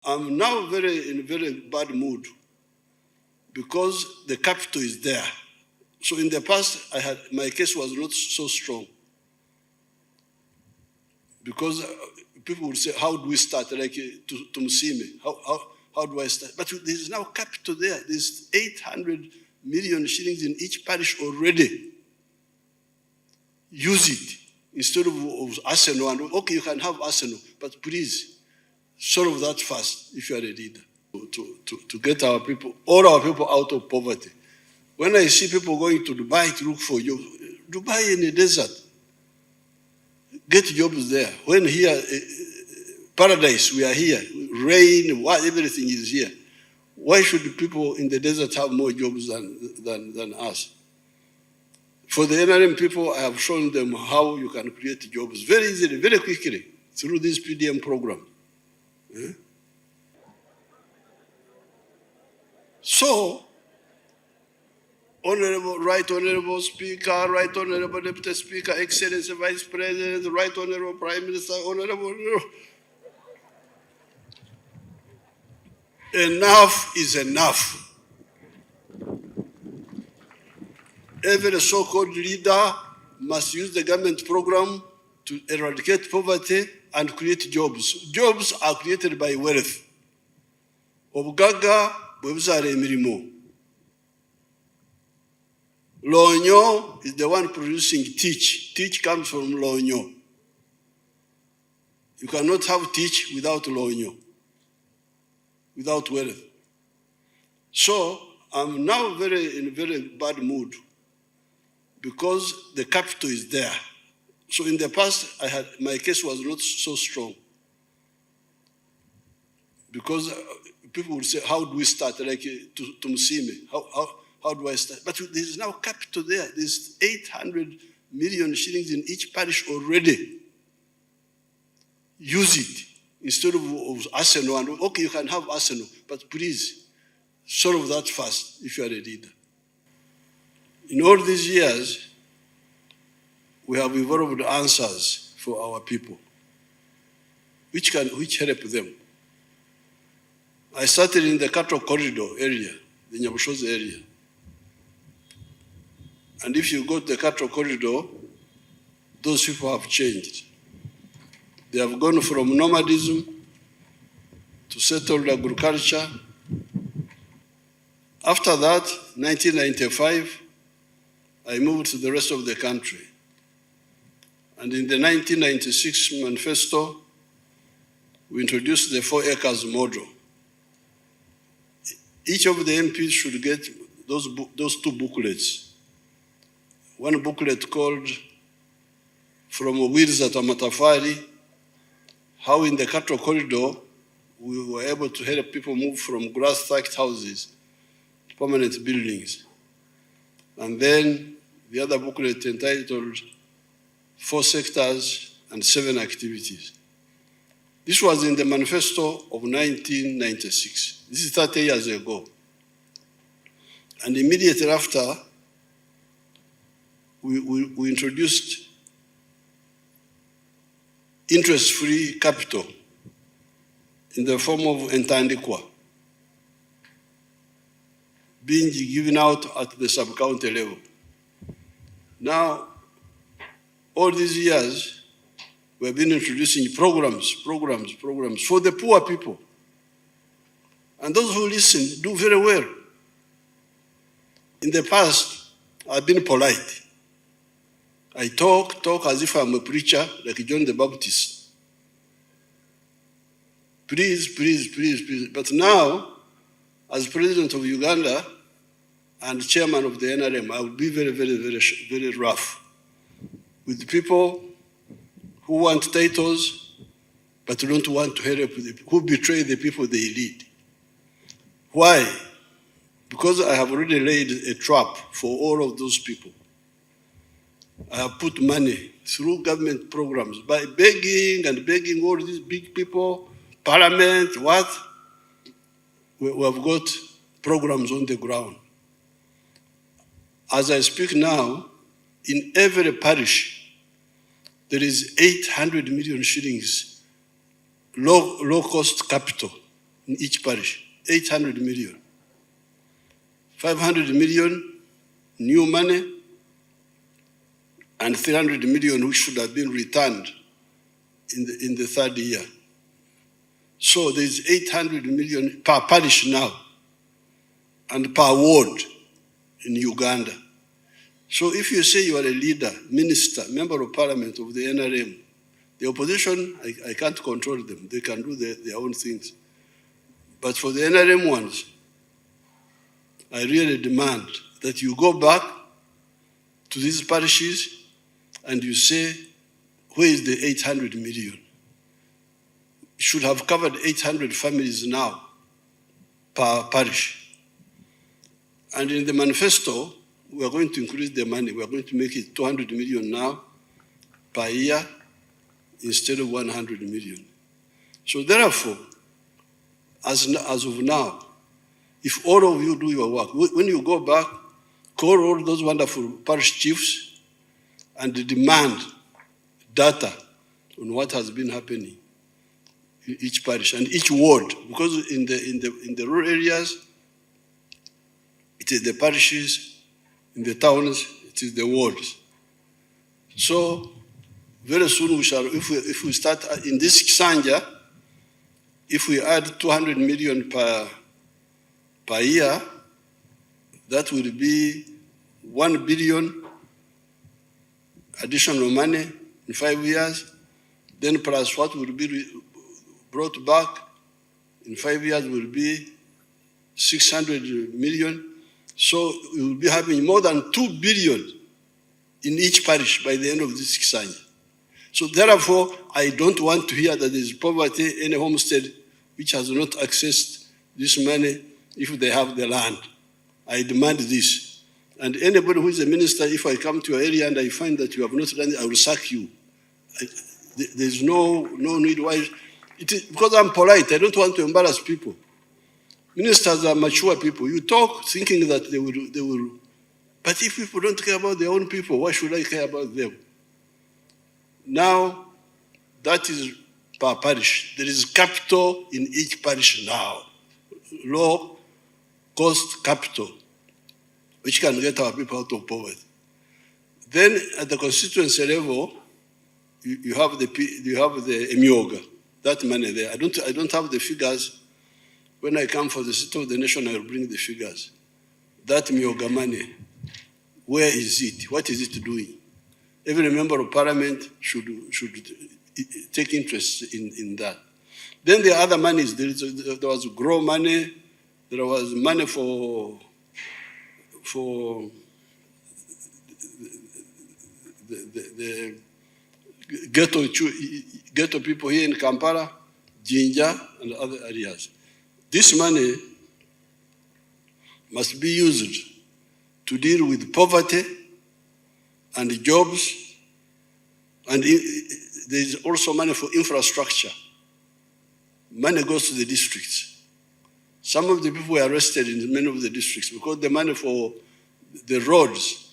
I'm now in a very bad mood because the capital is there. So in the past, my case was not so strong because people would say, how do we start? Like to Museveni, how do I start? But there's now capital there. There's 800 million shillings in each parish already. Use it instead of Arsenal. And okay, you can have Arsenal, but please solve that fast if you are a leader to get our people, all our people out of poverty. When I see people going to Dubai to look for jobs, Dubai in the desert, get jobs there. When here, paradise, we are here, rain, everything is here. Why should the people in the desert have more jobs than us? For the NRM people, I have shown them how you can create jobs very easily, very quickly, through this PDM program. Yeah? So, Right Honorable Speaker, Right Honorable Deputy Speaker, Excellency Vice President, Right Honorable Prime Minister, Honorable, enough is enough. Every so-called leader must use the government program to eradicate poverty and create jobs. Jobs are created by wealth. Obugaga bwebuzala emirimo. Lonyo is the one producing teach. Teach comes from Lonyo. You cannot have teach without Lonyo, without wealth. So I'm now in a very bad mood because the capital is there. So in the past, my case was not so strong because people would say, how do we start? Like to Museveni, how do I start? But there's now capital there. There's 800 million shillings in each parish already. Use it instead of Arsenal. And okay, you can have Arsenal, but please solve that fast if you are a leader. In all these years, we have evolved answers for our people, which help them. I started in the cattle corridor area, the Nyabushozi area. And if you go to the cattle corridor, those people have changed. They have gone from nomadism to settled agriculture. After that, 1995, I moved to the rest of the country. And in the 1996 manifesto, we introduced the 4 acres model. Each of the MPs should get those 2 booklets. One booklet called From Wheels to Matafari, how in the cattle corridor, we were able to help people move from grass-thatched houses to permanent buildings. And then the other booklet entitled 4 sectors and 7 activities. This was in the manifesto of 1996. This is 30 years ago. And immediately after, we introduced interest-free capital in the form of entandikwa, being given out at the sub-county level. Now, all these years, we have been introducing programs for the poor people. And those who listen do very well. In the past, I've been polite. I talk as if I'm a preacher, like John the Baptist. Please. But now, as president of Uganda and chairman of the NRM, I will be very rough with people who want titles, but don't want to help who betray the people they lead. Why? Because I have already laid a trap for all of those people. I have put money through government programs by begging all these big people, parliament, what? We have got programs on the ground. As I speak now, in every parish, there is 800 million shillings low-cost capital in each parish, 800 million. 500 million new money and 300 million which should have been returned in the third year. So there's 800 million per parish now and per ward in Uganda. So if you say you are a leader, minister, member of parliament of the NRM, the opposition, I can't control them. They can do their own things. But for the NRM ones, I really demand that you go back to these parishes and you say, where is the 800 million? It should have covered 800 families now per parish. And in the manifesto, we are going to increase the money. We are going to make it 200 million now per year instead of 100 million. So therefore, as of now, if all of you do your work, when you go back, call all those wonderful parish chiefs and demand data on what has been happening in each parish and each ward, because in the rural areas, it is the parishes, in the towns, it is the wards. So very soon we shall, if we start in this Kisanja, if we add 200 million per year, that will be 1 billion additional money in 5 years, then plus what will be brought back in 5 years will be 600 million. So we will be having more than 2 billion in each parish by the end of this Kisanya. So therefore, I don't want to hear that there is poverty in a homestead which has not accessed this money if they have the land. I demand this. And anybody who is a minister, if I come to your area and I find that you have not done it, I will sack you. There's no need why. It is because I'm polite. I don't want to embarrass people. Ministers are mature people. You talk thinking that they will. But if people don't care about their own people, why should I care about them? Now, that is per parish. There is capital in each parish now. Low cost capital, which can get our people out of poverty. Then at the constituency level, you have the Emyoga, that money there. I don't have the figures. When I come for the State of the Nation, I will bring the figures. That Emyoga money, where is it? What is it doing? Every member of parliament should take interest in that. Then the other monies, there was grow money, there was money for the ghetto people here in Kampala, Jinja, and other areas. This money must be used to deal with poverty and jobs, and there is also money for infrastructure. Money goes to the districts. Some of the people were arrested in many of the districts because the money for the roads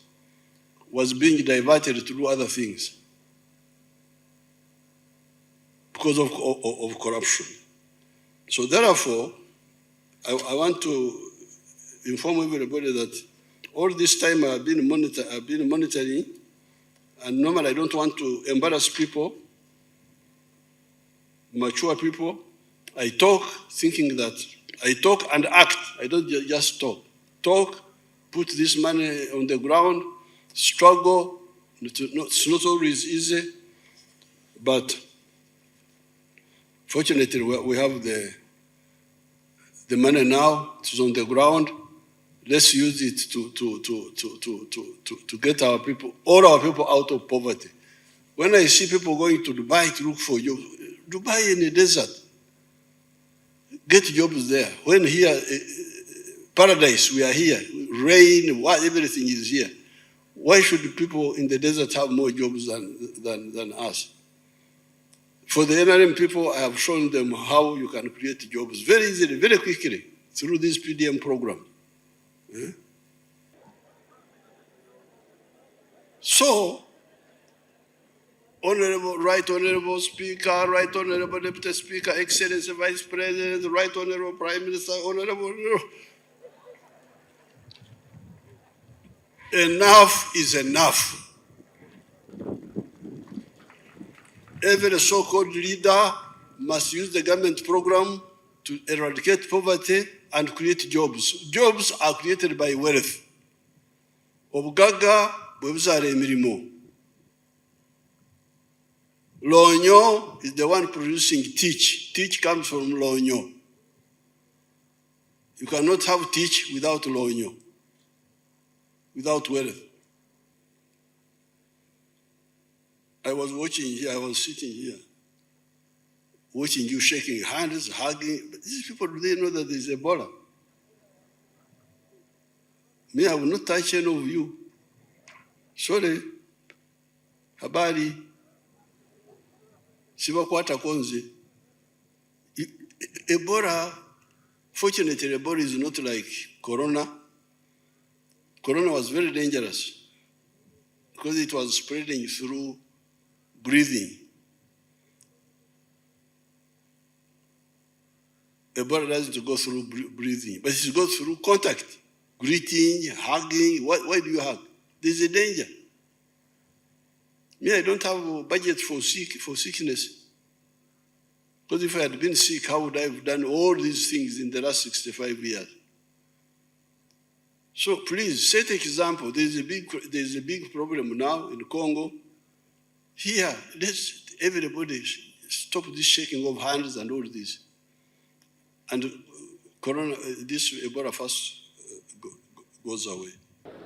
was being diverted to do other things because of corruption. So therefore, I want to inform everybody that all this time I've been monitoring, and normally I don't want to embarrass people, mature people. I talk thinking that I talk and act. I don't just talk. Talk, put this money on the ground, struggle. It's not always easy, but fortunately we have the money now. It's on the ground. Let's use it to get our people, all our people out of poverty. When I see people going to Dubai to look for jobs, Dubai in the desert, get jobs there. When here, paradise, we are here, rain, everything is here. Why should people in the desert have more jobs than us? For the NRM people, I have shown them how you can create jobs very easily, very quickly, through this PDM program. So, Honorable, Right Honorable Speaker, Right Honorable Deputy Speaker, Excellency Vice President, Right Honorable Prime Minister, Honorable. Enough is enough. Every so-called leader must use the government program to eradicate poverty and create jobs. Jobs are created by wealth. Obugaga bwebuzaala emirimo. Lonyo is the one producing teach. Teach comes from Lonyo. You cannot have teach without Lonyo, without wealth. I was watching here, I was sitting here, watching you shaking hands, hugging. But these people, do they know that there's Ebola? Me, I will not touch any of you. Sorry. Habari. Sibakwata konze. Ebola, fortunately, Ebola is not like Corona. Corona was very dangerous because it was spreading through breathing. Ebola doesn't go through breathing, but it goes through contact, greeting, hugging. Why do you hug? There's a danger. Me, I don't have a budget for sickness. Because if I had been sick, how would I have done all these things in the last 65 years? So please set example. There's a big problem now in Congo. Here, let's everybody stop this shaking of hands and all this. And Corona, this Ebola first goes away.